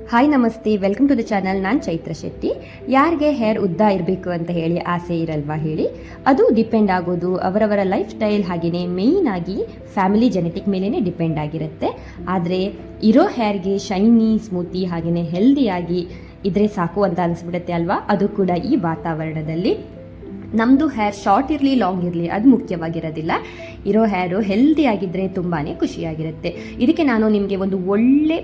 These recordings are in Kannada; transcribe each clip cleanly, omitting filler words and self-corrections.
ಹಾಯ್ ನಮಸ್ತೆ, ವೆಲ್ಕಮ್ ಟು ದ ಚಾನಲ್. ನಾನು ಚೈತ್ರ ಶೆಟ್ಟಿ. ಯಾರಿಗೆ ಹೇರ್ ಉದ್ದ ಇರಬೇಕು ಅಂತ ಹೇಳಿ ಆಸೆ ಇರಲ್ವಾ ಹೇಳಿ? ಅದು ಡಿಪೆಂಡ್ ಆಗೋದು ಅವರವರ ಲೈಫ್ ಸ್ಟೈಲ್, ಹಾಗೆಯೇ ಮೇಯ್ನ್ ಆಗಿ ಫ್ಯಾಮಿಲಿ ಜೆನೆಟಿಕ್ ಮೇಲೇ ಡಿಪೆಂಡ್ ಆಗಿರುತ್ತೆ. ಆದರೆ ಇರೋ ಹೇರ್ಗೆ ಶೈನಿ, ಸ್ಮೂತಿ ಹಾಗೆಯೇ ಹೆಲ್ದಿಯಾಗಿ ಇದ್ರೆ ಸಾಕು ಅಂತ ಅನಿಸ್ಬಿಡುತ್ತೆ ಅಲ್ವಾ? ಅದು ಕೂಡ ಈ ವಾತಾವರಣದಲ್ಲಿ. ನಮ್ಮದು ಹೇರ್ ಶಾರ್ಟ್ ಇರಲಿ ಲಾಂಗ್ ಇರಲಿ ಅದು ಮುಖ್ಯವಾಗಿರೋದಿಲ್ಲ. ಇರೋ ಹೇರು ಹೆಲ್ದಿ ಆಗಿದ್ದರೆ ತುಂಬಾ ಖುಷಿಯಾಗಿರುತ್ತೆ. ಇದಕ್ಕೆ ನಾನು ನಿಮಗೆ ಒಂದು ಒಳ್ಳೆ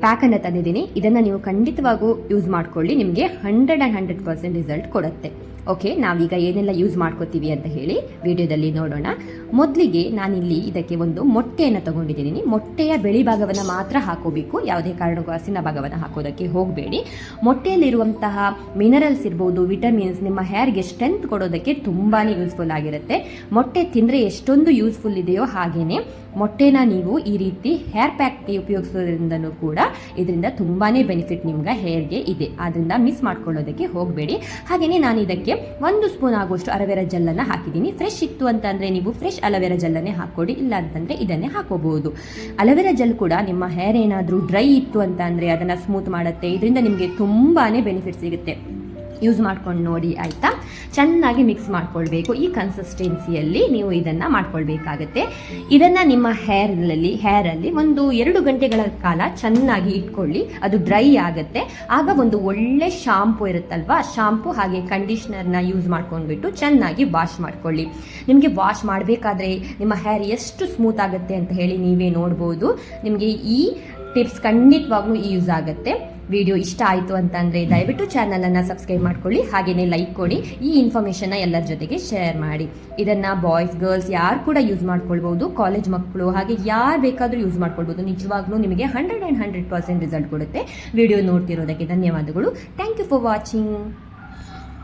ಪ್ಯಾಕನ್ನು ತಂದಿದ್ದೀನಿ. ಇದನ್ನು ನೀವು ಖಂಡಿತವಾಗೂ ಯೂಸ್ ಮಾಡ್ಕೊಳ್ಳಿ, ನಿಮಗೆ 100% ರಿಸಲ್ಟ್ ಕೊಡುತ್ತೆ. ಓಕೆ, ನಾವೀಗ ಏನೆಲ್ಲ ಯೂಸ್ ಮಾಡ್ಕೋತೀವಿ ಅಂತ ಹೇಳಿ ವಿಡಿಯೋದಲ್ಲಿ ನೋಡೋಣ. ಮೊದಲಿಗೆ ನಾನಿಲ್ಲಿ ಇದಕ್ಕೆ ಒಂದು ಮೊಟ್ಟೆಯನ್ನು ತಗೊಂಡಿದ್ದೀನಿ. ಮೊಟ್ಟೆಯ ಬಿಳಿ ಭಾಗವನ್ನು ಮಾತ್ರ ಹಾಕೋಬೇಕು, ಯಾವುದೇ ಕಾರಣಕ್ಕೂ ಹಸಿನ ಭಾಗವನ್ನು ಹಾಕೋದಕ್ಕೆ ಹೋಗಬೇಡಿ. ಮೊಟ್ಟೆಯಲ್ಲಿರುವಂತಹ ಮಿನರಲ್ಸ್ ಇರ್ಬೋದು, ವಿಟಮಿನ್ಸ್ ನಿಮ್ಮ ಹೇರ್ಗೆ ಸ್ಟ್ರೆಂತ್ ಕೊಡೋದಕ್ಕೆ ತುಂಬಾ ಯೂಸ್ಫುಲ್ ಆಗಿರುತ್ತೆ. ಮೊಟ್ಟೆ ತಿಂದರೆ ಎಷ್ಟೊಂದು ಯೂಸ್ಫುಲ್ ಇದೆಯೋ ಹಾಗೆಯೇ ಮೊಟ್ಟೆನ ನೀವು ಈ ರೀತಿ ಹೇರ್ ಪ್ಯಾಕ್ಗೆ ಉಪಯೋಗಿಸೋದ್ರಿಂದನೂ ಕೂಡ ಇದರಿಂದ ತುಂಬಾ ಬೆನಿಫಿಟ್ ನಿಮ್ಗೆ ಹೇರ್ಗೆ ಇದೆ. ಆದ್ದರಿಂದ ಮಿಸ್ ಮಾಡ್ಕೊಳ್ಳೋದಕ್ಕೆ ಹೋಗಬೇಡಿ. ಹಾಗೆಯೇ ನಾನು ಇದಕ್ಕೆ 1 ಸ್ಪೂನ್ ಆಗುವಷ್ಟು ಅಲೋವೆರಾ ಜೆಲ್ಲನ್ನು ಹಾಕಿದ್ದೀನಿ. ಫ್ರೆಶ್ ಇತ್ತು ಅಂತಂದರೆ ನೀವು ಫ್ರೆಶ್ ಅಲೋವೆರಾ ಜೆಲ್ಲನ್ನೇ ಹಾಕ್ಕೊಡಿ, ಇಲ್ಲ ಅಂತಂದರೆ ಇದನ್ನೇ ಹಾಕೋಬಹುದು. ಅಲೋವೆರಾ ಜೆಲ್ ಕೂಡ ನಿಮ್ಮ ಹೇರ್ ಏನಾದರೂ ಡ್ರೈ ಇತ್ತು ಅಂತ ಅಂದರೆ ಅದನ್ನು ಸ್ಮೂತ್ ಮಾಡುತ್ತೆ. ಇದರಿಂದ ನಿಮಗೆ ತುಂಬಾ ಬೆನಿಫಿಟ್ ಸಿಗುತ್ತೆ. ಯೂಸ್ ಮಾಡ್ಕೊಂಡು ನೋಡಿ, ಆಯಿತಾ? ಚೆನ್ನಾಗಿ ಮಿಕ್ಸ್ ಮಾಡ್ಕೊಳ್ಬೇಕು. ಈ ಕನ್ಸಿಸ್ಟೆನ್ಸಿಯಲ್ಲಿ ನೀವು ಇದನ್ನು ಮಾಡ್ಕೊಳ್ಬೇಕಾಗತ್ತೆ. ಇದನ್ನು ನಿಮ್ಮ ಹೇರಲ್ಲಿ ಒಂದು 2 ಗಂಟೆಗಳ ಕಾಲ ಚೆನ್ನಾಗಿ ಇಟ್ಕೊಳ್ಳಿ. ಅದು ಡ್ರೈ ಆಗುತ್ತೆ. ಆಗ ಒಂದು ಒಳ್ಳೆ ಶಾಂಪು ಇರುತ್ತಲ್ವಾ, ಶಾಂಪು ಹಾಗೆ ಕಂಡೀಷ್ನರ್ನ ಯೂಸ್ ಮಾಡ್ಕೊಂಡ್ಬಿಟ್ಟು ಚೆನ್ನಾಗಿ ವಾಶ್ ಮಾಡ್ಕೊಳ್ಳಿ. ನಿಮಗೆ ವಾಶ್ ಮಾಡಬೇಕಾದ್ರೆ ನಿಮ್ಮ ಹೇರ್ ಎಷ್ಟು ಸ್ಮೂತ್ ಆಗುತ್ತೆ ಅಂತ ಹೇಳಿ ನೀವೇ ನೋಡ್ಬೋದು. ನಿಮಗೆ ಈ ಟಿಪ್ಸ್ ಖಂಡಿತವಾಗ್ಲೂ ಯೂಸ್ ಆಗುತ್ತೆ. ವಿಡಿಯೋ ಇಷ್ಟ ಆಯಿತು ಅಂತಂದರೆ ದಯವಿಟ್ಟು ಚಾನಲನ್ನು ಸಬ್ಸ್ಕ್ರೈಬ್ ಮಾಡ್ಕೊಳ್ಳಿ, ಹಾಗೆಯೇ ಲೈಕ್ ಕೊಡಿ. ಈ ಇನ್ಫಾರ್ಮೇಷನ್ನ ಎಲ್ಲರ ಜೊತೆಗೆ ಶೇರ್ ಮಾಡಿ. ಇದನ್ನು ಬಾಯ್ಸ್ ಗರ್ಲ್ಸ್ ಯಾರು ಕೂಡ ಯೂಸ್ ಮಾಡ್ಕೊಳ್ಬೋದು, ಕಾಲೇಜ್ ಮಕ್ಕಳು ಹಾಗೆ ಯಾರು ಬೇಕಾದರೂ ಯೂಸ್ ಮಾಡ್ಕೊಳ್ಬೋದು. ನಿಜವಾಗ್ಲೂ ನಿಮಗೆ 100% ರಿಸಲ್ಟ್ ಕೊಡುತ್ತೆ. ವಿಡಿಯೋ ನೋಡ್ತಿರೋದಕ್ಕೆ ಧನ್ಯವಾದಗಳು. Thank you for watching.